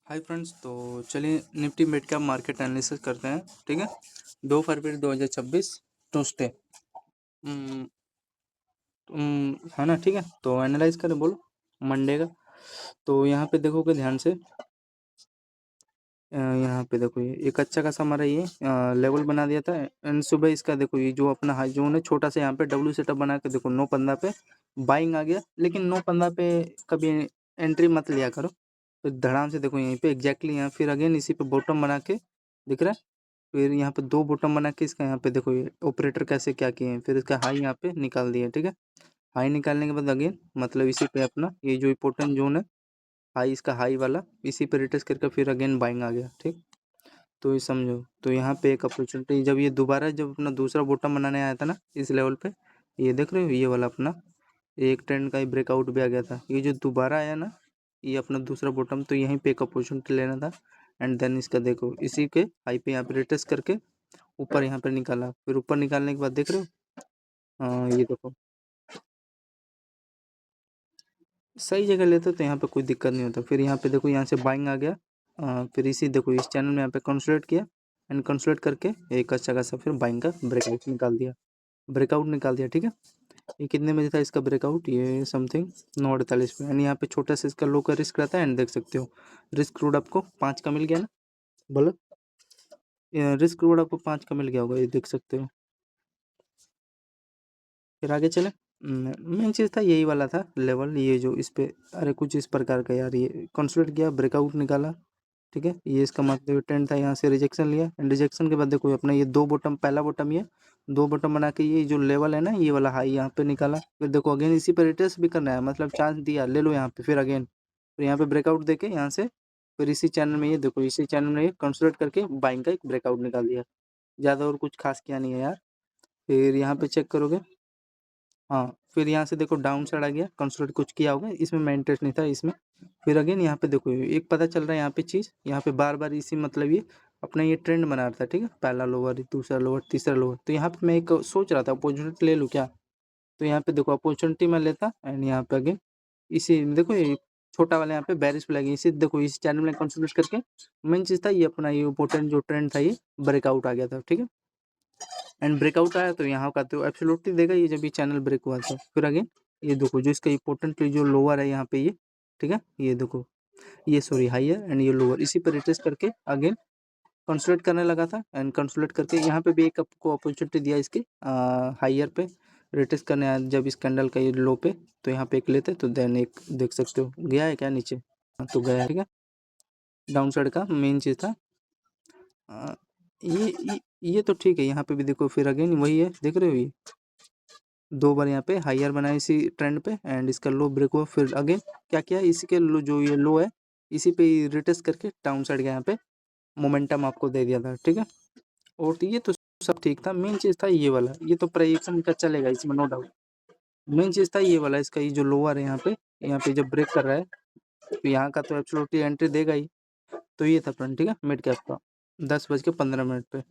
Hi friends, तो चलिए Nifty mid cap market analysis करते हैं। ठीक है, 2 फरवरी 2026 ट्यूसडे। है ना। ठीक है, तो एनालाइज करें, बोलो मंडे का। तो यहाँ पे देखोगे ध्यान से, यहाँ पे देखो ये एक अच्छा खासा हमारा ये लेवल बना दिया था। एंड सुबह इसका देखो ये जो अपना हाई जोन है छोटा सा, यहाँ पे डब्ल्यू सेटअप बना के देखो 9.15 पे बाइंग आ गया। लेकिन 9.15 पे कभी एंट्री मत लिया करो। फिर धड़ाम से देखो यहीं पे एग्जैक्टली यहाँ फिर अगेन इसी पे बॉटम बना के दिख रहा है। फिर यहाँ पे दो बॉटम बना के इसका यहाँ पे देखो ये ऑपरेटर कैसे क्या किए हैं। फिर इसका हाई यहाँ पे निकाल दिया। ठीक है, हाई निकालने के बाद अगेन मतलब इसी पे अपना ये जो इम्पोर्टेंट जोन है हाई, इसका हाई वाला इसी पे रिटेस्ट करके फिर अगेन बाइंग आ गया। ठीक, तो ये समझो। तो यहाँ पे एक अपॉर्चुनिटी जब ये दोबारा जब अपना दूसरा बॉटम बनाने आया था ना इस लेवल पे, ये देख रहे हो ये वाला अपना एक ट्रेंड का ही ब्रेकआउट भी आ गया था। ये जो दोबारा आया ना ये अपना दूसरा बॉटम, तो यहीं पे एक अपॉर्चुनिटी लेना था। एंड देन इसका देखो इसी के हाई पे यहाँ पे रिटेस्ट करके ऊपर यहाँ पे निकाला। फिर ऊपर निकालने के बाद देख रहे हो, हाँ ये देखो सही जगह लेते तो यहाँ पे कोई दिक्कत नहीं होता। फिर यहाँ पे देखो यहाँ से बाइंग आ गया। फिर इसी देखो इस चैनल में यहाँ पे कंसोलिडेट किया एंड कंसोलिडेट करके एक अच्छा खासा फिर बाइंग का ब्रेकआउट निकाल दिया, ब्रेकआउट निकाल दिया। ठीक है, ये कितने बजे था इसका ब्रेकआउट, ये समथिंग 9:48 पे। एंड यहाँ पे छोटा सा इसका लो का रिस्क रहता है। एंड देख सकते हो रिस्क रूट आपको 5 का मिल गया ना, बोलो रिस्क रूट आपको 5 का मिल गया होगा, ये देख सकते हो। फिर आगे चले, मेन चीज़ था यही वाला था लेवल, ये जो इस पे अरे कुछ इस प्रकार का यार ये कंसोलिडेट किया ब्रेकआउट निकाला। ठीक है, ये इसका मतलब ट्रेंड था, यहाँ से रिजेक्शन लिया एंड रिजेक्शन के बाद देखो अपना ये दो बॉटम, पहला बॉटम ये दो बॉटम बना के ये जो लेवल है ना ये वाला हाई यहाँ पे निकाला। फिर देखो अगेन इसी पे रिटेस्ट भी करना है, मतलब चांस दिया ले लो यहाँ पे। फिर अगेन फिर यहाँ पे ब्रेकआउट देके यहाँ से फिर इसी चैनल में ये देखो इसी चैनल में ये कंसोलिडेट करके बाइंग का एक ब्रेकआउट निकाल दिया। ज़्यादा और कुछ खास किया नहीं है यार। फिर यहाँ पे चेक करोगे, हाँ फिर यहाँ से देखो डाउन साइड आ गया, कंसोलिडेट कुछ किया होगा इसमें, मैं इंटरेस्ट नहीं था इसमें। फिर अगेन यहाँ पे देखो एक पता चल रहा है यहाँ पे चीज़, यहाँ पे बार बार इसी मतलब ये अपना ये ट्रेंड बना रहा था। ठीक है, पहला लोअर दूसरा लोअर तीसरा लोअर। तो यहाँ पे मैं एक सोच रहा था अपॉर्चुनिटी ले लूँ क्या। तो यहाँ पे देखो अपॉर्चुनिटी मैं लेता एंड यहाँ पे अगेन इसी देखो ये छोटा वाला यहाँ पे बैरिश पे लगी, इसी देखो इस चैनल में कंसोलिडेट करके मेन चीज़ था ये अपना ये इम्पोर्टेंट जो ट्रेंड था ये ब्रेकआउट आ गया था। ठीक है, एंड ब्रेकआउट आया तो यहाँ का तो एब्सोल्युटली देगा ये जब ये चैनल ब्रेक हुआ था। फिर अगेन ये देखो जो इसका इंपॉर्टेंट जो लोअर है यहाँ पे ये, ठीक है ये देखो ये सॉरी हायर एंड ये लोअर इसी पर रिटेस्ट करके अगेन कंसोलिडेट करने लगा था। एंड कंसोलिडेट करके यहाँ पे भी एक आपको अपॉर्चुनिटी दिया इसके हायर पे रिटेस्ट करने आया जब इस कैंडल का ये लो पे, तो यहाँ पे एक लेते तो देन एक देख सकते हो गया है क्या नीचे, तो गया है। ठीक है, डाउन साइड का मेन चीज़ था। अ, ये तो ठीक है, यहाँ पे भी देखो फिर अगेन वही है, देख रहे हो ये दो बार यहाँ पे हायर बनाया इसी ट्रेंड पे एंड इसका लो ब्रेक हुआ। फिर अगेन क्या किया इसी के लो जो ये लो है इसी पे रिटेस्ट करके डाउन साइड का यहाँ पे मोमेंटम आपको दे दिया था। ठीक है, और तो ये तो सब ठीक था। मेन चीज़ था ये वाला, ये तो प्रेडिक्शन का चलेगा इसमें नो डाउट। मेन चीज़ था ये वाला, इसका ये जो लोअर है यहाँ पे जब ब्रेक कर रहा है तो यहाँ का तो एब्सोल्युटली एंट्री देगा ही। तो ये था फ्रेंड, ठीक है मिड कैप का 10:15 पे।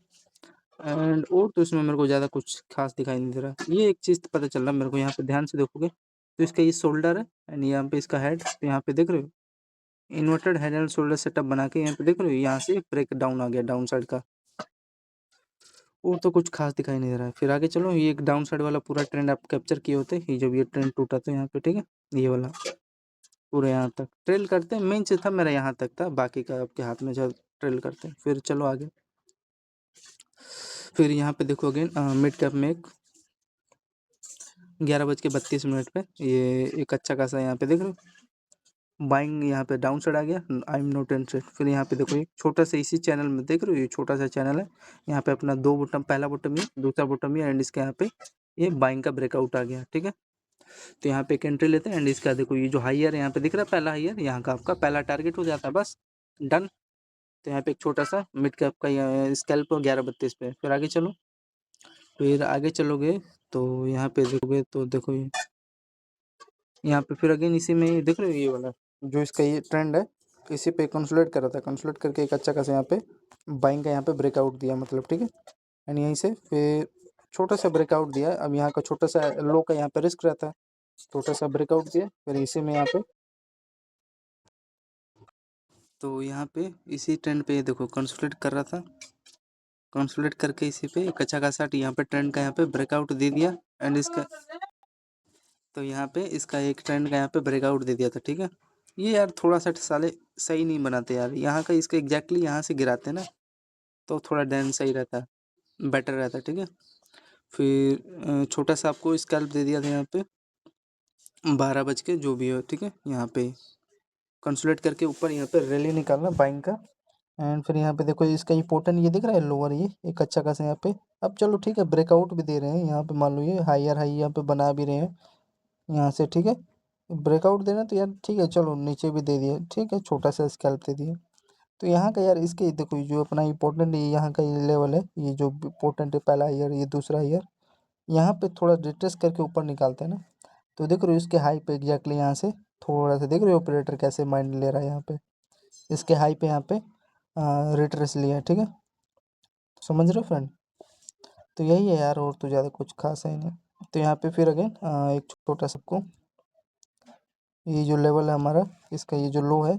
एंड और तो इसमें मेरे को ज़्यादा कुछ खास दिखाई नहीं दे रहा। ये एक चीज़ पता चल रहा मेरे को, यहाँ पे ध्यान से देखोगे तो इसका ये शोल्डर है एंड यहाँ पे इसका हेड, तो यहाँ पे देख रहे हो inverted head and shoulder setup बना के यहाँ पे देख रहे हो यहाँ से ब्रेक डाउन आ गया डाउन साइड का। और तो कुछ खास दिखाई नहीं दे रहा है। फिर आगे चलो, ये एक डाउन साइड वाला पूरा ट्रेंड आप कैप्चर किए होते ये जब ये ट्रेंड टूटा था यहाँ पे। ठीक है, ये वाला पूरा यहाँ तक ट्रेल करते हैं, मेन चीज़ था मेरा यहाँ तक था, बाकी का आपके हाथ में जब ट्रेल करते हैं। फिर चलो आगे, फिर यहाँ पे देखो अगेन मिड कैप में एक 11:32 पे ये एक अच्छा खासा यहाँ पे देख रहे हो बाइंग यहाँ पे डाउन साइड आ गया, आई एम नॉट इंटरेस्टेड। फिर यहाँ पे देखो ये छोटा सा इसी चैनल में देख रहे हो ये छोटा सा चैनल है, यहाँ पे अपना दो बॉटम, पहला बॉटम ये दूसरा बॉटम ये एंड इसके यहाँ पे ये बाइंग का ब्रेकआउट आ गया। ठीक है, तो यहाँ पे एक एंट्री लेते हैं एंड इसका देखो ये जो हाईयर यहाँ पे दिख रहा है पहला हाईयर, यहाँ का आपका पहला टारगेट हो जाता है बस डन। तो यहाँ पे एक छोटा सा मिड कैप का स्कैल्प 11:32 पे। फिर आगे चलो, फिर आगे चलोगे तो यहाँ पे देखोगे तो देखो ये यहाँ पे फिर अगेन इसी में देख रहे हो ये वाला जो इसका ये ट्रेंड है इसी पे कंसोलिडेट कर रहा था, कंसोलिडेट करके एक अच्छा खासा यहाँ पे बाइंग का यहाँ पे ब्रेकआउट दिया मतलब। ठीक है, एंड यहीं से फिर छोटा सा ब्रेकआउट दिया। अब यहाँ का छोटा सा लो का यहाँ पे रिस्क रहता है, छोटा सा ब्रेकआउट दिया फिर इसी में यहाँ पे तो यहाँ पे इसी ट्रेंड पे देखो कंसोलिडेट कर रहा था, कंसोलिडेट करके इसी पे एक अच्छा खासा यहाँ पे ट्रेंड का यहाँ पे ब्रेकआउट दे दिया एंड इसका तो यहाँ पे इसका एक ट्रेंड का यहाँ पे ब्रेकआउट दे दिया था। ठीक है, ये यार थोड़ा सा साले सही नहीं बनाते यार, यहाँ का इसका एग्जैक्टली यहाँ से गिराते ना तो थोड़ा डैन सही रहता, बेटर रहता। ठीक है, फिर छोटा सा आपको स्कैल्प दे दिया था यहाँ पे 12 बज के जो भी हो। ठीक है, यहाँ पे कंसोलिडेट करके ऊपर यहाँ पे रैली निकालना बाइंग का एंड फिर यहाँ पे देखो इसका इंपॉर्टेंट ये दिख रहा है लोअर, ये एक अच्छा खासा यहाँ पे। अब चलो ठीक है, ब्रेकआउट भी दे रहे हैं यहाँ पे, मान लो ये हायर हाई यहाँ पे बना भी रहे हैं यहाँ से। ठीक है, ब्रेकआउट देना तो यार ठीक है, चलो नीचे भी दे दिया, ठीक है, छोटा सा स्कैल्प दे दिया। तो यहाँ का यार इसके देखो जो अपना इंपॉर्टेंट ये यहाँ का ये लेवल है, ये जो इंपॉर्टेंट है पहला हायर, ये दूसरा हायर, यहाँ पे थोड़ा रिट्रेस करके ऊपर निकालते हैं ना, तो देख रहे हो इसके हाई पे एग्जैक्टली यहाँ से थोड़ा सा, देख रहे हो ऑपरेटर कैसे माइंड ले रहा है यहाँ पे, इसके हाई पे यहाँ पे रिट्रेस लिया है। ठीक है, समझ रहे हो फ्रेंड? तो यही है यार, और तो ज़्यादा कुछ खास है नहीं। तो यहाँ पे फिर अगेन एक छोटा सबको ये जो लेवल है हमारा, इसका ये जो लो है,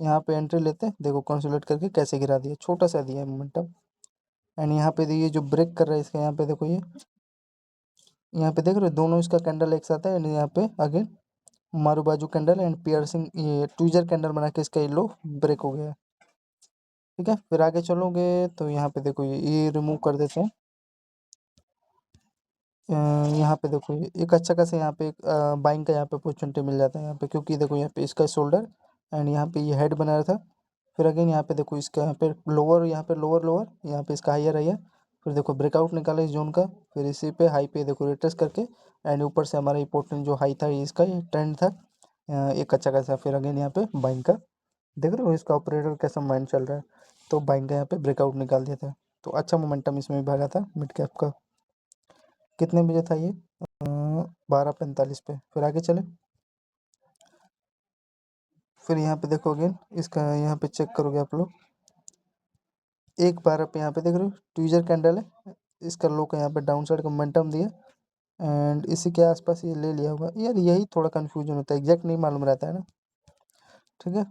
यहाँ पे एंट्री लेते हैं, देखो कंसोलिडेट करके कैसे गिरा दिया, छोटा सा दिया है मोमेंटम। एंड यहाँ पे ये जो ब्रेक कर रहा है इसका, यहाँ पे देखो ये यहाँ पे देख रहे हो दोनों इसका कैंडल एक साथ है एंड यहाँ पे अगेन मारू बाजू कैंडल एंड पियर्सिंग ये ट्विजर कैंडल बना के इसका ये लो ब्रेक हो गया है। ठीक है, फिर आगे चलोगे तो यहाँ पे देखो ये रिमूव कर देते हैं। यहाँ पे देखो ये एक अच्छा खासा यहाँ पे एक बाइंग का यहाँ पे अपॉर्चुनिटी मिल जाता है यहाँ पे, क्योंकि देखो यहाँ पे इसका शोल्डर एंड यहाँ पे ये हेड बना रहा था। फिर अगेन यहाँ पे देखो इसका यहाँ पे लोअर, यहाँ पे लोअर लोअर, यहाँ पे इसका हायर हायर, फिर देखो ब्रेकआउट निकाला इस जोन का, फिर इसी पे हाई पे देखो रिट्रेस करके एंड ऊपर से हमारा इंपॉर्टेंट जो हाई था इसका ये ट्रेंड था एक अच्छा खासा, फिर अगेन यहाँ पे बाइंग का देख रहे हो इसका ऑपरेटर कैसा माइंड चल रहा है, तो बाइंग का यहाँ पे ब्रेकआउट निकाल दिया था। तो अच्छा मोमेंटम इसमें भी भागा था मिड कैप का। कितने बजे था ये? 12:45 पे। फिर आगे चले, फिर यहाँ पे देखो अगेन इसका यहाँ पे चेक करोगे आप लोग, 1:12 पे यहाँ पे देख रहे हो ट्विजर कैंडल है, इसका लो का यहाँ पे डाउन साइड का मोमेंटम दिया एंड इसी के आसपास ये ले लिया होगा यार, यही थोड़ा कन्फ्यूजन होता है, एग्जैक्ट नहीं मालूम रहता है ना। ठीक है,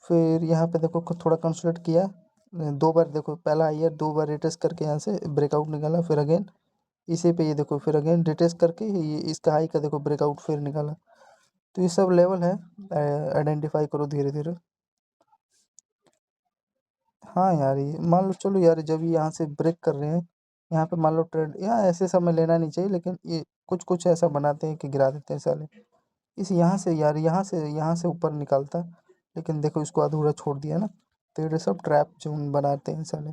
फिर यहाँ पे देखो थोड़ा कंसोलिडेट किया, 2 बार देखो पहला हायर 2 बार रिट्रेस करके यहाँ से ब्रेकआउट निकाला, फिर अगेन इसी पे ये देखो फिर अगेन रिट्रेस करके ये इसका हाई का देखो ब्रेकआउट फिर निकाला। तो ये सब लेवल है, आइडेंटिफाई करो धीरे धीरे। हाँ यार, ये मान लो चलो यार, जब ये यहाँ से ब्रेक कर रहे हैं, यहाँ पे मान लो ट्रेड, यहाँ ऐसे समय लेना नहीं चाहिए, लेकिन ये कुछ कुछ ऐसा बनाते हैं कि गिरा देते हैं साले। इस यहाँ से यार, यहाँ से ऊपर निकालता, लेकिन देखो इसको अधूरा छोड़ दिया ना, तो ये सब ट्रैप जोन बनाते हैं साले।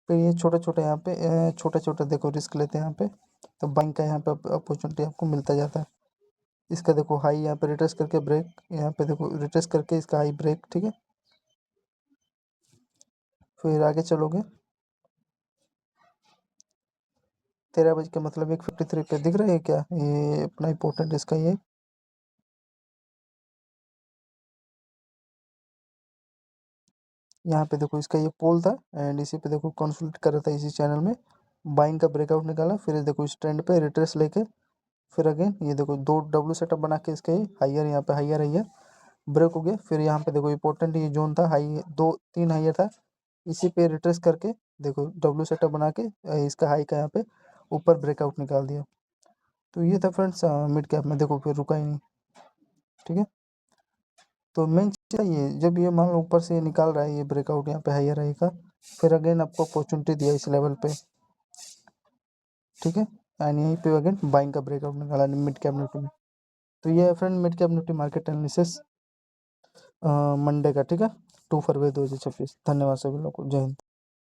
फिर ये छोटे छोटे यहाँ पे छोटे छोटे देखो रिस्क लेते हैं यहाँ पे, तो बैंक का यहाँ पे अपॉर्चुनिटी आपको मिलता जाता है। इसका देखो हाई यहाँ पे रिट्रेस करके ब्रेक, यहाँ पे देखो रिट्रेस करके इसका हाई ब्रेक। ठीक है, फिर आगे चलोगे 13 बज के मतलब 1:53 पे दिख रहा है क्या, ये अपना इंपॉर्टेंट इसका ये यहाँ पे देखो इसका ये पोल था एंड इसी पे देखो कंसोलिडेट कर रहा था इसी चैनल में, बाइंग का ब्रेकआउट निकाला, फिर देखो इस ट्रेंड पे रिट्रेस लेके फिर अगेन ये देखो 2 डब्ल्यू सेटअप बना के इसका ये हाइयर यहाँ पे हाइयर हाइयर ब्रेक हो गया। फिर यहाँ पे देखो इंपॉर्टेंट ये जोन था हाई, 2 3 हाइयर था, इसी पे रिट्रेस करके देखो डब्ल्यू सेटअप बना के इसका हाई का यहाँ पे ऊपर ब्रेकआउट निकाल दिया। तो ये था फ्रेंड्स मिड कैप में, देखो फिर रुका ही नहीं। ठीक है, तो मेन चीज़ ये जब ये मान लो ऊपर से ये निकाल रहा है ये ब्रेकआउट यहाँ पे हाइयर हाई का, फिर अगेन आपको अपॉर्चुनिटी दिया इस लेवल पे। ठीक है, एंड यहीं पे अगेन बाइंग का ब्रेकआउट निकाला मिड कैप निफ्टी में। तो ये है friend mid cap Nifty market analysis Monday का। ठीक है, 2 फरवरी 2026। धन्यवाद सभी लोगों को, जय हिंद।